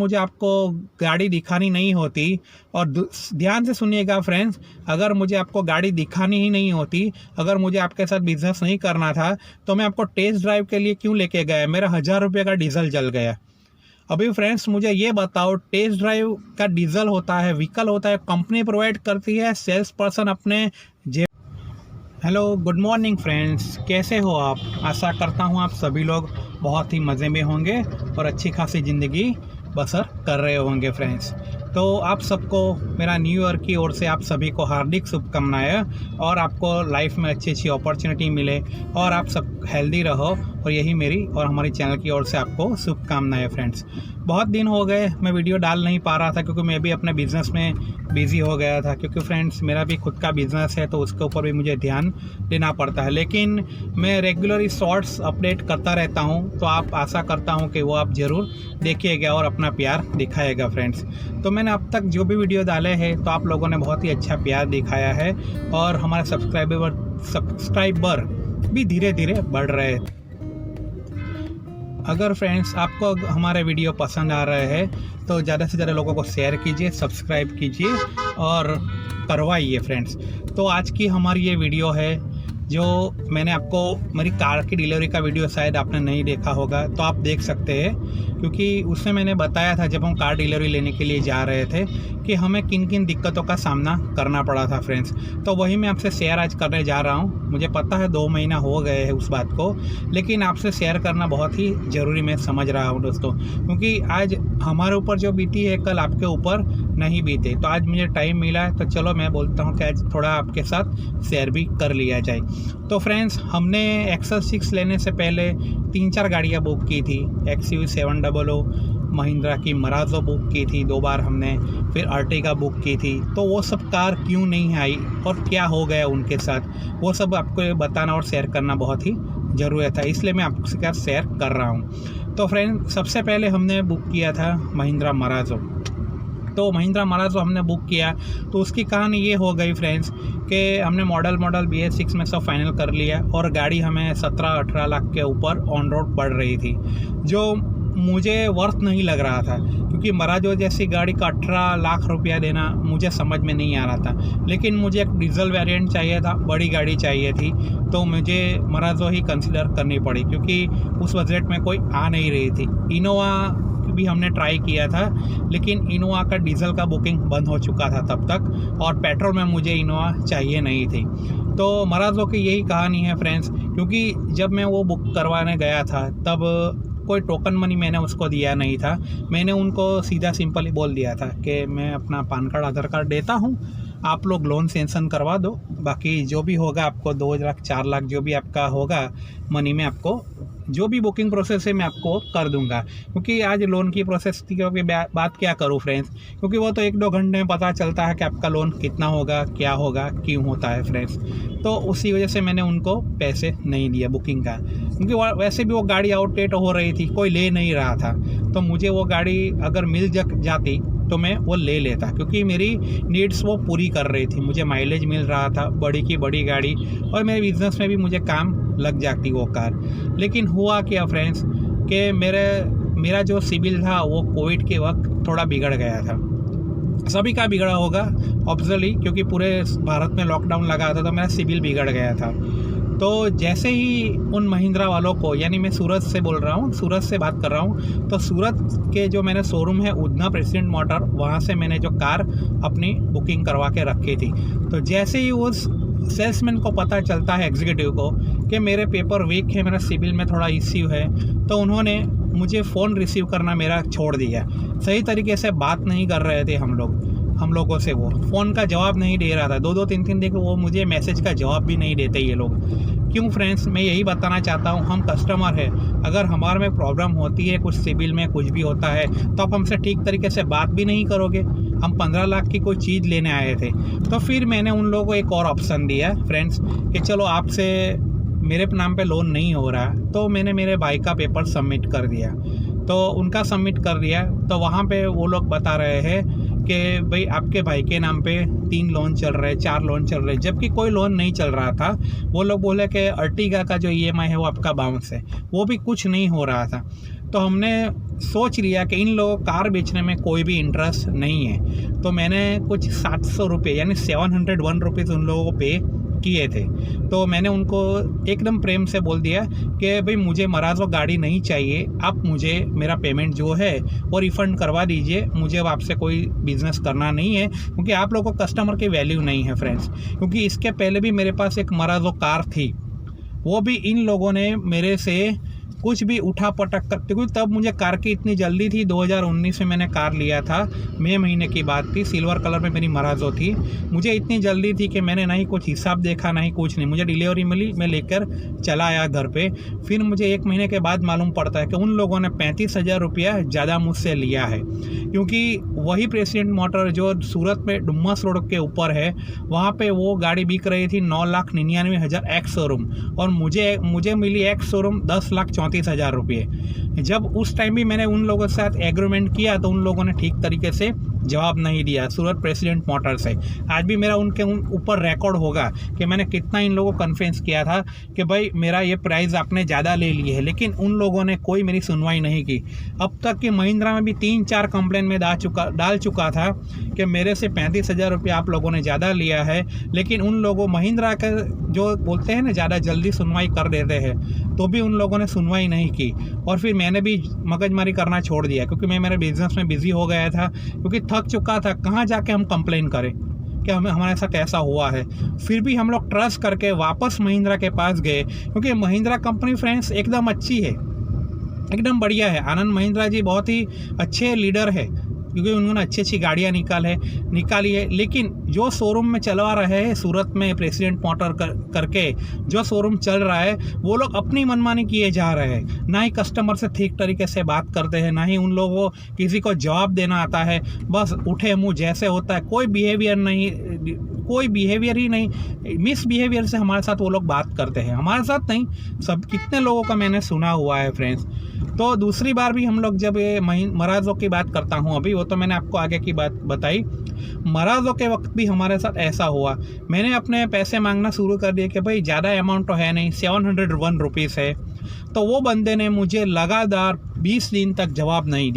मुझे आपको गाड़ी दिखानी नहीं होती, और ध्यान से सुनिएगा फ्रेंड्स, अगर मुझे आपको गाड़ी दिखानी ही नहीं होती, अगर मुझे आपके साथ बिजनेस नहीं करना था, तो मैं आपको टेस्ट ड्राइव के लिए क्यों लेके गया? मेरा 1000 रुपये का डीजल जल गया। अभी फ्रेंड्स मुझे ये बताओ, टेस्ट ड्राइव का डीजल होता है, व्हीकल होता है, कंपनी प्रोवाइड करती है, सेल्स पर्सन अपने हेलो गुड मॉर्निंग फ्रेंड्स, कैसे हो आप? आशा करता हूँ आप सभी लोग बहुत ही मज़े में होंगे और अच्छी खासी ज़िंदगी बसर कर रहे होंगे फ्रेंड्स। तो आप सबको मेरा न्यू ईयर की ओर से आप सभी को हार्दिक शुभकामनाएं, और आपको लाइफ में अच्छी अच्छी अपॉर्चुनिटी मिले और आप सब हेल्दी रहो, और यही मेरी और हमारी चैनल की ओर से आपको शुभकामनाएं फ्रेंड्स। बहुत दिन हो गए मैं वीडियो डाल नहीं पा रहा था, क्योंकि मैं भी अपने बिज़नेस में बिज़ी हो गया था, क्योंकि फ्रेंड्स मेरा भी खुद का बिज़नेस है, तो उसके ऊपर भी मुझे ध्यान देना पड़ता है। लेकिन मैं रेगुलरली शॉर्ट्स अपडेट करता रहता हूं, तो आप आशा करता हूं कि वो आप ज़रूर देखिएगा और अपना प्यार दिखाएगा फ्रेंड्स। तो मैंने अब तक जो भी वीडियो डाले हैं, तो आप लोगों ने बहुत ही अच्छा प्यार दिखाया है, और हमारे सब्सक्राइबर भी धीरे धीरे बढ़ रहे हैं। अगर फ्रेंड्स आपको हमारे वीडियो पसंद आ रहे हैं, तो ज़्यादा से ज़्यादा लोगों को शेयर कीजिए, सब्सक्राइब कीजिए और करवाइए फ्रेंड्स। तो आज की हमारी ये वीडियो है, जो मैंने आपको मेरी कार की डिलीवरी का वीडियो शायद आपने नहीं देखा होगा, तो आप देख सकते हैं, क्योंकि उसमें मैंने बताया था जब हम कार डिलीवरी लेने के लिए जा रहे थे कि हमें किन किन दिक्कतों का सामना करना पड़ा था फ्रेंड्स। तो वही मैं आपसे शेयर आज करने जा रहा हूं। मुझे पता है 2 महीना हो गए हैं उस बात को, लेकिन आपसे शेयर करना बहुत ही ज़रूरी मैं समझ रहा हूं दोस्तों, क्योंकि आज हमारे ऊपर जो बीती है कल आपके ऊपर नहीं बीते। तो आज मुझे टाइम मिला है, तो चलो मैं बोलता हूँ कि आज थोड़ा आपके साथ शेयर भी कर लिया जाए। तो फ्रेंड्स हमने एक्सेल 6 लेने से पहले 3-4 गाड़ियाँ बुक की थी। XUV 700, महिंद्रा की मराजो बुक की थी 2 बार हमने, फिर अर्टिगा बुक की थी। तो वो सब कार क्यों नहीं आई और क्या हो गया उनके साथ, वो सब आपको बताना और शेयर करना बहुत ही ज़रूरी था, इसलिए मैं आपके साथ शेयर कर रहा हूँ। तो फ्रेंड सबसे पहले हमने बुक किया था महिंद्रा मराजो। तो महिंद्रा मराजो हमने बुक किया, तो उसकी कहानी ये हो गई फ्रेंड्स कि हमने मॉडल BS6 में सब फाइनल कर लिया, और गाड़ी हमें 17-18 लाख के ऊपर ऑन रोड पड़ रही थी, जो मुझे वर्थ नहीं लग रहा था, क्योंकि मराजो जैसी गाड़ी का 18 लाख रुपया देना मुझे समझ में नहीं आ रहा था। लेकिन मुझे एक डीजल वेरिएंट चाहिए था, बड़ी गाड़ी चाहिए थी, तो मुझे मराजो ही कंसिडर करनी पड़ी, क्योंकि उस बजट में कोई आ नहीं रही थी। इनोवा भी हमने ट्राई किया था, लेकिन इनोवा का डीजल का बुकिंग बंद हो चुका था तब तक, और पेट्रोल में मुझे इनोवा चाहिए नहीं थी। तो मराजो की यही कहानी है फ्रेंड्स, क्योंकि जब मैं वो बुक करवाने गया था तब कोई टोकन मनी मैंने उसको दिया नहीं था। मैंने उनको सीधा सिंपल ही बोल दिया था कि मैं अपना पान कार्ड, आधार कार्ड देता हूँ, आप लोग लोन सेंक्शन करवा दो, बाकी जो भी होगा आपको 2 लाख 4 लाख जो भी आपका होगा मनी में, आपको जो भी बुकिंग प्रोसेस है मैं आपको कर दूंगा। क्योंकि आज लोन की प्रोसेस की बात क्या करूं फ्रेंड्स, क्योंकि वो तो 1-2 घंटे में पता चलता है कि आपका लोन कितना होगा, क्या होगा, क्यों होता है फ्रेंड्स। तो उसी वजह से मैंने उनको पैसे नहीं दिया बुकिंग का, क्योंकि वैसे भी वो गाड़ी आउटडेट हो रही थी, कोई ले नहीं रहा था। तो मुझे वो गाड़ी अगर मिल जाती तो मैं वो ले लेता, क्योंकि मेरी नीड्स वो पूरी कर रही थी, मुझे माइलेज मिल रहा था, बड़ी की बड़ी गाड़ी, और मेरे बिजनेस में भी मुझे काम लग जाती वो कार। लेकिन हुआ क्या फ्रेंड्स कि मेरा जो सिविल था वो कोविड के वक्त थोड़ा बिगड़ गया था। सभी का बिगड़ा होगा ऑब्वियसली, क्योंकि पूरे भारत में लॉकडाउन लगा था, तो मेरा सिविल बिगड़ गया था। तो जैसे ही उन महिंद्रा वालों को, यानी मैं सूरत से बोल रहा हूँ, सूरत से बात कर रहा हूँ, तो सूरत के जो मेरे शोरूम है उधना प्रेसिडेंट मोटर, वहाँ से मैंने जो कार अपनी बुकिंग करवा के रखी थी। तो जैसे ही उस सेल्समैन को पता चलता है, एग्जीक्यूटिव को, कि मेरे पेपर वीक है, मेरा सिविल में थोड़ा इश्यू है, तो उन्होंने मुझे फ़ोन रिसीव करना मेरा छोड़ दिया। सही तरीके से बात नहीं कर रहे थे हम लोगों से, वो फ़ोन का जवाब नहीं दे रहा था। 2-2 3-3 दिन वो मुझे मैसेज का जवाब भी नहीं देते ये लोग। क्यों फ्रेंड्स, मैं यही बताना चाहता हूँ, हम कस्टमर हैं, अगर हमारे में प्रॉब्लम होती है, कुछ सिविल में कुछ भी होता है, तो आप हमसे ठीक तरीके से बात भी नहीं करोगे। हम 15 लाख की कोई चीज़ लेने आए थे। तो फिर मैंने उन लोगों को एक और ऑप्शन दिया फ्रेंड्स कि चलो आपसे मेरे नाम पे लोन नहीं हो रहा, तो मैंने मेरे भाई का पेपर सबमिट कर दिया। तो उनका सबमिट कर दिया, तो वहाँ पे वो लोग बता रहे हैं कि भाई आपके भाई के नाम पे 3 लोन चल रहे, 4 लोन चल रहे, जबकि कोई लोन नहीं चल रहा था। वो लोग बोले कि अर्टिगा का जो EMI है वो आपका बाउंस है, वो भी कुछ नहीं हो रहा था। तो हमने सोच लिया कि इन लोगों को कार बेचने में कोई भी इंटरेस्ट नहीं है। तो मैंने कुछ 700 रुपये यानी 701 रुपीज़ उन लोगों को पे किए थे। तो मैंने उनको एकदम प्रेम से बोल दिया कि भाई मुझे मराजो गाड़ी नहीं चाहिए, आप मुझे मेरा पेमेंट जो है वो रिफ़ंड करवा दीजिए, मुझे अब आपसे कोई बिज़नेस करना नहीं है, क्योंकि आप लोगों को कस्टमर की वैल्यू नहीं है फ्रेंड्स। क्योंकि इसके पहले भी मेरे पास एक मराजो कार थी, वो भी इन लोगों ने मेरे से कुछ भी उठा पटक कर, क्योंकि तब मुझे कार की इतनी जल्दी थी। 2019 में मैंने कार लिया था, मई महीने की बात थी, सिल्वर कलर में मेरी मराजो थी। मुझे इतनी जल्दी थी कि मैंने ना ही कुछ हिसाब देखा, ना ही कुछ नहीं, मुझे डिलीवरी मिली, मैं लेकर चला आया घर पे। फिर मुझे 1 महीने के बाद मालूम पड़ता है कि उन लोगों ने 35,000 रुपया ज़्यादा मुझसे लिया है, क्योंकि वही प्रेसिडेंट मोटर जो सूरत में डुम्मस रोड के ऊपर है, वहाँ पे वो गाड़ी बिक रही थी 9,99,000 एक्स शोरूम, और मुझे मिली एक्स शोरूम 10,34,000 रुपये। जब उस टाइम भी मैंने उन लोगों के साथ एग्रीमेंट किया तो उन लोगों ने ठीक तरीके से जवाब नहीं दिया सूरत प्रेसिडेंट मोटर से। आज भी मेरा उनके ऊपर रिकॉर्ड होगा कि मैंने कितना इन लोगों को कन्फ्रेंस किया था कि भाई मेरा ये प्राइस आपने ज़्यादा ले ली है, लेकिन उन लोगों ने कोई मेरी सुनवाई नहीं की। अब तक कि महिंद्रा में भी 3-4 कंप्लेंट में डाल चुका था कि मेरे से 35,000 रुपये आप लोगों ने ज़्यादा लिया है, लेकिन उन लोगों महिंद्रा का जो बोलते हैं ना ज़्यादा जल्दी सुनवाई कर देते हैं, तो भी उन लोगों ने सुनवाई नहीं की। और फिर मैंने भी मगजमारी करना छोड़ दिया, क्योंकि मैं मेरे बिज़नेस में बिज़ी हो गया था, क्योंकि थक चुका था। कहाँ जाके हम कंप्लेन करें कि हमारे साथ ऐसा हुआ है। फिर भी हम लोग ट्रस्ट करके वापस महिंद्रा के पास गए, क्योंकि महिंद्रा कंपनी फ्रेंड्स एकदम अच्छी है, एकदम बढ़िया है। आनंद महिंद्रा जी बहुत ही अच्छे लीडर है, क्योंकि उन्होंने अच्छी गाड़ियाँ निकाली है। लेकिन जो शोरूम में चलवा रहे हैं सूरत में प्रेसिडेंट मोटर करके जो शोरूम चल रहा है, वो लोग अपनी मनमानी किए जा रहे हैं। ना ही कस्टमर से ठीक तरीके से बात करते हैं, ना ही उन लोगों को किसी को जवाब देना आता है। बस उठे मुँह जैसे होता है, कोई बिहेवियर ही नहीं, मिस बिहेवियर से हमारे साथ वो लोग बात करते हैं। हमारे साथ नहीं, सब कितने लोगों का मैंने सुना हुआ है फ्रेंड्स। तो दूसरी बार भी हम लोग जब ये मराजो की बात करता हूँ अभी, वो तो मैंने आपको आगे की बात बताई। मराजो के वक्त भी हमारे साथ ऐसा हुआ। मैंने अपने पैसे मांगना शुरू कर दिए कि भाई ज़्यादा अमाउंट तो है नहीं, 701 रुपीज़ है। तो वो बंदे ने मुझे लगातार 20 दिन तक जवाब नहीं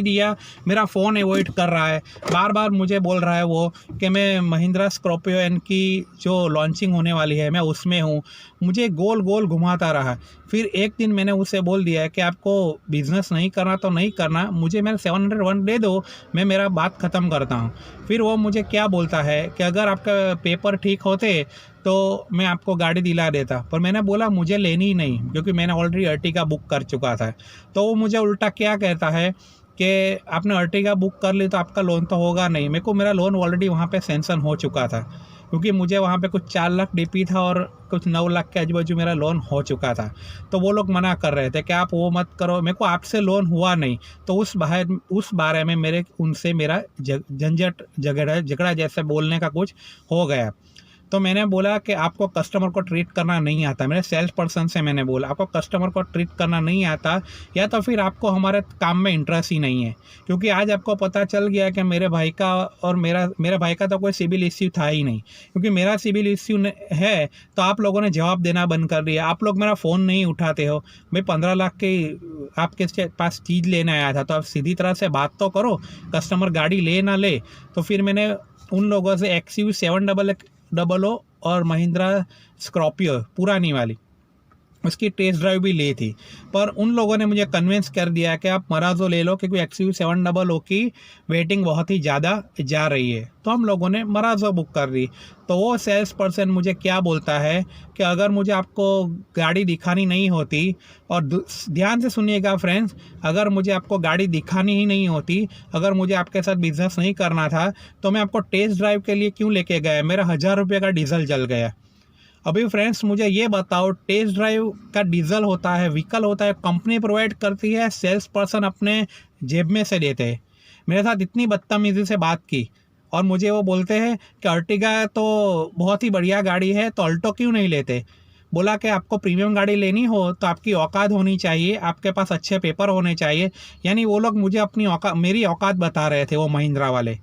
दिया। मेरा फ़ोन अवॉइड कर रहा है, बार बार मुझे बोल रहा है वो कि मैं महिंद्रा स्कॉर्पियो एन की जो लॉन्चिंग होने वाली है मैं उसमें हूँ। मुझे गोल गोल घुमाता रहा। फिर एक दिन मैंने उसे बोल दिया कि आपको बिज़नेस नहीं करना तो नहीं करना, मुझे मेरा 701 दे दो, मैं मेरा बात ख़त्म करता हूँ। फिर वो मुझे क्या बोलता है कि अगर आपका पेपर ठीक होते तो मैं आपको गाड़ी दिला देता, पर मैंने बोला मुझे लेनी ही नहीं, क्योंकि मैंने ऑलरेडी अर्टिगा बुक कर चुका था। तो वो मुझे उल्टा क्या कहता है कि आपने अर्टिगा बुक कर ली तो आपका लोन तो होगा नहीं। मेरे को मेरा लोन ऑलरेडी वहाँ पे सैंक्शन हो चुका था, क्योंकि मुझे वहाँ पे कुछ 4 लाख डीपी था और कुछ 9 लाख के आजू बाजू मेरा लोन हो चुका था। तो वो लोग मना कर रहे थे कि आप वो मत करो, मेरे को आपसे लोन हुआ नहीं। तो उस बारे में उनसे मेरा झगड़ा जैसे बोलने का कुछ हो गया। तो मैंने बोला कि आपको कस्टमर को ट्रीट करना नहीं आता। मेरे सेल्स पर्सन से मैंने बोला आपको कस्टमर को ट्रीट करना नहीं आता, या तो फिर आपको हमारे काम में इंटरेस्ट ही नहीं है। क्योंकि आज आपको पता चल गया कि मेरे भाई का और मेरे भाई का तो कोई सिविल इश्यू था ही नहीं, क्योंकि मेरा सिविल इश्यू है तो आप लोगों ने जवाब देना बंद कर दिया। आप लोग मेरा फ़ोन नहीं उठाते हो। मैं 15 लाख की आपके पास चीज़ लेने आया था, तो आप सीधी तरह से बात तो करो, कस्टमर गाड़ी ले ना ले। तो फिर मैंने उन लोगों से XUV 700 और महिंद्रा स्कॉर्पियो पुरानी वाली उसकी टेस्ट ड्राइव भी ली थी, पर उन लोगों ने मुझे कन्विंस कर दिया कि आप मराजो ले लो, क्योंकि XUV 700 की वेटिंग बहुत ही ज़्यादा जा रही है। तो हम लोगों ने मराजो बुक कर दी। तो वो सेल्स पर्सन मुझे क्या बोलता है कि अगर मुझे आपको गाड़ी दिखानी नहीं होती, और ध्यान से सुनिएगा फ्रेंड्स, अगर मुझे आपको गाड़ी दिखानी ही नहीं होती, अगर मुझे आपके साथ बिजनेस नहीं करना था, तो मैं आपको टेस्ट ड्राइव के लिए क्यों लेके गया? मेरा 1000 रुपये का डीजल जल गया। अभी फ्रेंड्स मुझे ये बताओ, टेस्ट ड्राइव का डीजल होता है, व्हीकल होता है, कंपनी प्रोवाइड करती है, सेल्स पर्सन अपने जेब में से देते हैं। मेरे साथ इतनी बदतमीज़ी से बात की, और मुझे वो बोलते हैं कि अर्टिगा तो बहुत ही बढ़िया गाड़ी है, तो अल्टो क्यों नहीं लेते? बोला कि आपको प्रीमियम गाड़ी लेनी हो तो आपकी औकात होनी चाहिए, आपके पास अच्छे पेपर होने चाहिए। यानी वो लोग मुझे मेरी औकात बता रहे थे। वो महिंद्रा वाले,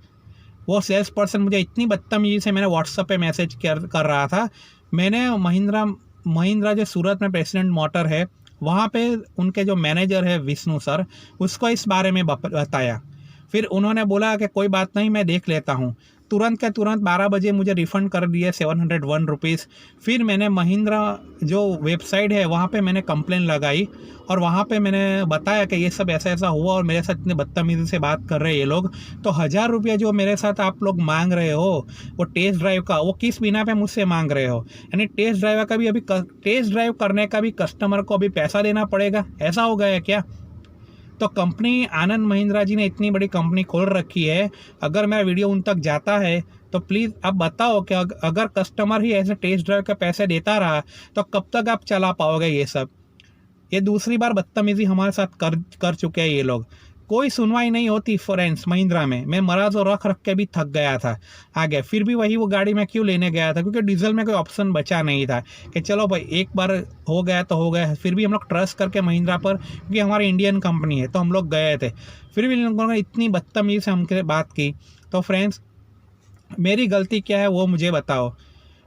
वो सेल्स पर्सन मुझे इतनी बदतमीजी से मैंने व्हाट्सएप पे मैसेज कर रहा था। मैंने महिंद्रा जो सूरत में प्रेसिडेंट मोटर है वहाँ पे उनके जो मैनेजर है विष्णु सर, उसको इस बारे में बताया। फिर उन्होंने बोला कि कोई बात नहीं, मैं देख लेता हूँ। तुरंत के तुरंत 12 बजे मुझे रिफ़ंड कर दिए 701 रुपीज़। फिर मैंने महिंद्रा जो वेबसाइट है वहाँ पे मैंने कंप्लेन लगाई और वहाँ पे मैंने बताया कि ये सब ऐसा ऐसा हुआ और मेरे साथ इतने बदतमीज़ी से बात कर रहे हैं ये लोग। तो 1000 रुपये जो मेरे साथ आप लोग मांग रहे हो वो टेस्ट ड्राइव का, वो किस बिना पे मुझसे मांग रहे हो? यानी टेस्ट ड्राइव का भी अभी टेस्ट ड्राइव करने का भी कस्टमर को अभी पैसा देना पड़ेगा, ऐसा हो गया है क्या? तो कंपनी आनंद महिंद्रा जी ने इतनी बड़ी कंपनी खोल रखी है, अगर मेरा वीडियो उन तक जाता है तो प्लीज़ आप बताओ कि अगर कस्टमर ही ऐसे टेस्ट ड्राइव के पैसे देता रहा तो कब तक आप चला पाओगे ये सब? ये दूसरी बार बदतमीज़ी हमारे साथ कर चुके हैं ये लोग। कोई सुनवाई नहीं होती फ्रेंड्स महिंद्रा में। मैं मरा तो रख के भी थक गया था आगे, फिर भी वही वो गाड़ी मैं क्यों लेने गया था? क्योंकि डीजल में कोई ऑप्शन बचा नहीं था कि चलो भाई एक बार हो गया तो हो गया। फिर भी हम लोग ट्रस्ट करके महिंद्रा पर, क्योंकि हमारी इंडियन कंपनी है, तो हम लोग गए थे। फिर भी इन लोगों ने इतनी बदतमीज़ी से हमसे बात की। तो फ्रेंड्स मेरी गलती क्या है वो मुझे बताओ।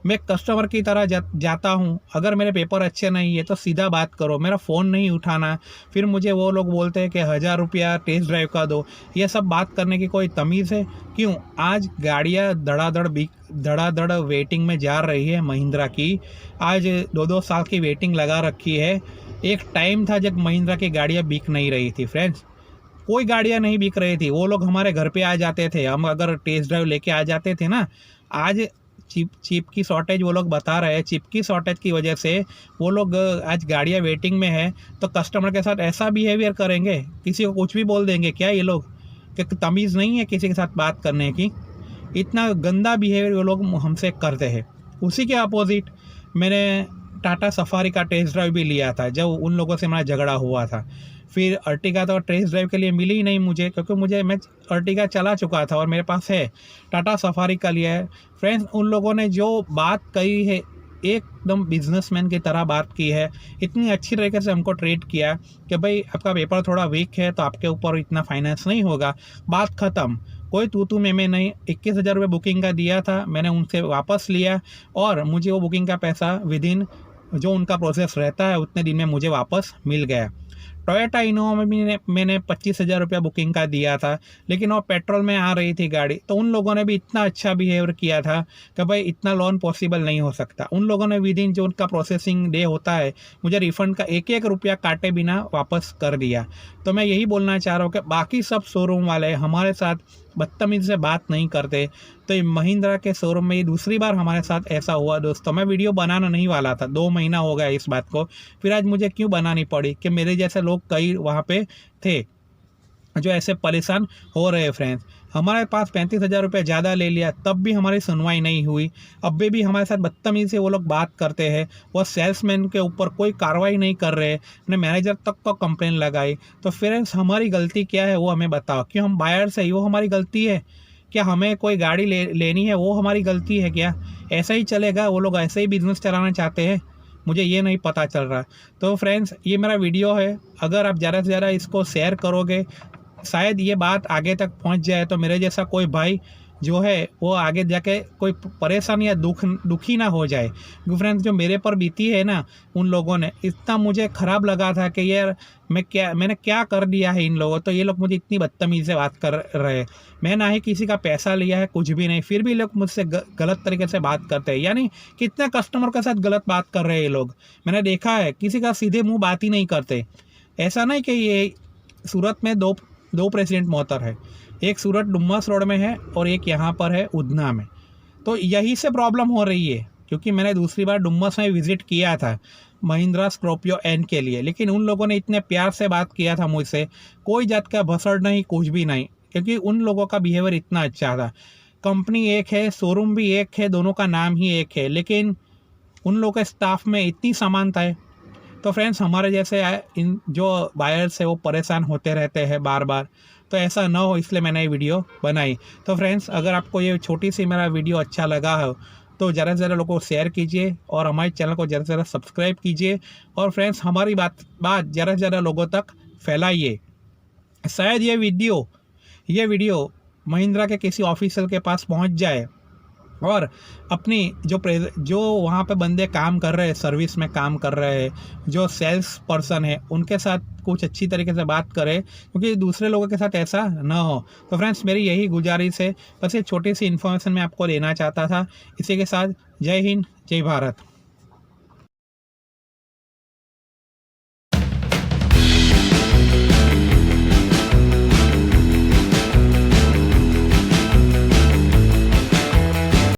मैं कस्टमर की तरह जाता हूँ, अगर मेरे पेपर अच्छे नहीं है तो सीधा बात करो, मेरा फ़ोन नहीं उठाना। फिर मुझे वो लोग बोलते हैं कि 1000 रुपया टेस्ट ड्राइव का दो। ये सब बात करने की कोई तमीज़ है? क्यों आज गाड़ियाँ धड़ाधड़ वेटिंग में जा रही है महिंद्रा की। आज 2-2 साल की वेटिंग लगा रखी है। एक टाइम था जब महिंद्रा की गाड़ियाँ बिक नहीं रही थी फ्रेंड्स, कोई गाड़ियाँ नहीं बिक रही थी। वो लोग हमारे घर पे आ जाते थे, हम अगर टेस्ट ड्राइव लेके आ जाते थे ना। आज चिप की शॉर्टेज वो लोग बता रहे हैं, चिप की शॉर्टेज की वजह से वो लोग आज गाड़ियाँ वेटिंग में है। तो कस्टमर के साथ ऐसा बिहेवियर करेंगे, किसी को कुछ भी बोल देंगे क्या ये लोग? कि तमीज़ नहीं है किसी के साथ बात करने की? इतना गंदा बिहेवियर वो लोग हमसे करते हैं। उसी के अपोजिट मैंने टाटा सफारी का टेस्ट ड्राइव भी लिया था जब उन लोगों से हमारा झगड़ा हुआ था। फिर अर्टिगा तो टेस्ट ड्राइव के लिए मिली ही नहीं मुझे, क्योंकि मैं अर्टिगा चला चुका था और मेरे पास है। टाटा सफारी का लिया है। फ्रेंड्स उन लोगों ने जो बात कही है एकदम बिजनेसमैन की तरह बात की है। इतनी अच्छी तरीके से हमको ट्रीट किया कि भाई आपका पेपर थोड़ा वीक है तो आपके ऊपर इतना फाइनेंस नहीं होगा, बात ख़त्म। कोई तू मैं नहीं। 21,000 रुपये बुकिंग का दिया था, मैंने उनसे वापस लिया और मुझे वो बुकिंग का पैसा विदिन जो उनका प्रोसेस रहता है उतने दिन में मुझे वापस मिल गया। टोयोटा इनोवा में भी मैंने 25,000 रुपया बुकिंग का दिया था, लेकिन वो पेट्रोल में आ रही थी गाड़ी, तो उन लोगों ने भी इतना अच्छा बिहेवियर किया था कि भाई इतना लोन पॉसिबल नहीं हो सकता। उन लोगों ने विदिन जो उनका प्रोसेसिंग डे होता है मुझे रिफ़ंड का 1-1 रुपया काटे बिना वापस कर दिया। तो मैं यही बोलना चाह रहा हूँ कि बाकी सब शोरूम वाले हमारे साथ बदतमीज़ी से बात नहीं करते, तो ये महिंद्रा के शोरूम में ये दूसरी बार हमारे साथ ऐसा हुआ। दोस्तों मैं वीडियो बनाना नहीं वाला था, 2 महीना हो गया इस बात को, फिर आज मुझे क्यों बनानी पड़ी कि मेरे जैसे लोग कई वहाँ पे थे जो ऐसे परेशान हो रहे हैं। फ्रेंड्स हमारे पास 35,000 रुपये ज़्यादा ले लिया, तब भी हमारी सुनवाई नहीं हुई। अब भी हमारे साथ बदतमीज़ी से वो लोग बात करते हैं। वो सेल्समैन के ऊपर कोई कार्रवाई नहीं कर रहे, अपने मैनेजर तक को कंप्लेन लगाई। तो फ्रेंड्स हमारी गलती क्या है वो हमें बताओ। क्यों हम बायर से ही, वो हमारी गलती है क्या? हमें कोई गाड़ी लेनी है वो हमारी गलती है क्या? ऐसा ही चलेगा? वो लोग ऐसे ही बिजनेस चलाना चाहते हैं? मुझे ये नहीं पता चल रहा। तो फ्रेंड्स ये मेरा वीडियो है, अगर आप ज़्यादा से ज़्यादा इसको शेयर करोगे शायद ये बात आगे तक पहुंच जाए, तो मेरे जैसा कोई भाई जो है वो आगे जाके कोई परेशानी या दुखी ना हो जाए। क्योंकि फ्रेंड्स जो मेरे पर बीती है ना उन लोगों ने, इतना मुझे ख़राब लगा था कि यार मैंने क्या कर दिया है इन लोगों। तो ये लोग मुझे इतनी बदतमीज़ी से बात कर रहे हैं। मैं ना ही किसी का पैसा लिया है, कुछ भी नहीं, फिर भी लोग मुझसे गलत तरीके से बात करते हैं। यानी कितने कस्टमर के साथ गलत बात कर रहे हैं ये लोग। मैंने देखा है किसी का सीधे मुँह बात ही नहीं करते। ऐसा नहीं कि ये सूरत में दो प्रेसिडेंट मोहतर है, एक सूरत डुम्मस रोड में है और एक यहाँ पर है उधना में। तो यही से प्रॉब्लम हो रही है, क्योंकि मैंने दूसरी बार डुम्मस में विज़िट किया था महिंद्रा स्कॉर्पियो एन के लिए, लेकिन उन लोगों ने इतने प्यार से बात किया था मुझसे, कोई जात का भसड़ नहीं, कुछ भी नहीं, क्योंकि उन लोगों का बिहेवियर इतना अच्छा था। कंपनी एक है, शोरूम भी एक है, दोनों का नाम ही एक है, लेकिन उन लोगों के स्टाफ में इतनी समानता है। तो फ्रेंड्स हमारे जैसे इन जो बायर्स है वो परेशान होते रहते हैं बार बार, तो ऐसा ना हो इसलिए मैंने ये वीडियो बनाई। तो फ्रेंड्स अगर आपको ये छोटी सी मेरा वीडियो अच्छा लगा हो तो ज़्यादा से ज़्यादा लोगों को शेयर कीजिए और हमारे चैनल को ज़्यादा से ज़्यादा सब्सक्राइब कीजिए। और फ्रेंड्स हमारी बात ज़्यादा से ज़्यादा लोगों तक फैलाइए। शायद ये वीडियो महिंद्रा के किसी ऑफिसर के पास पहुंच जाए और अपनी जो वहाँ पे बंदे काम कर रहे हैं, सर्विस में काम कर रहे हैं, जो सेल्स पर्सन है, उनके साथ कुछ अच्छी तरीके से बात करें, क्योंकि दूसरे लोगों के साथ ऐसा ना हो। तो फ्रेंड्स, मेरी यही गुजारिश है, बस ये छोटी सी इन्फॉर्मेशन मैं आपको देना चाहता था। इसी के साथ जय हिंद, जय भारत।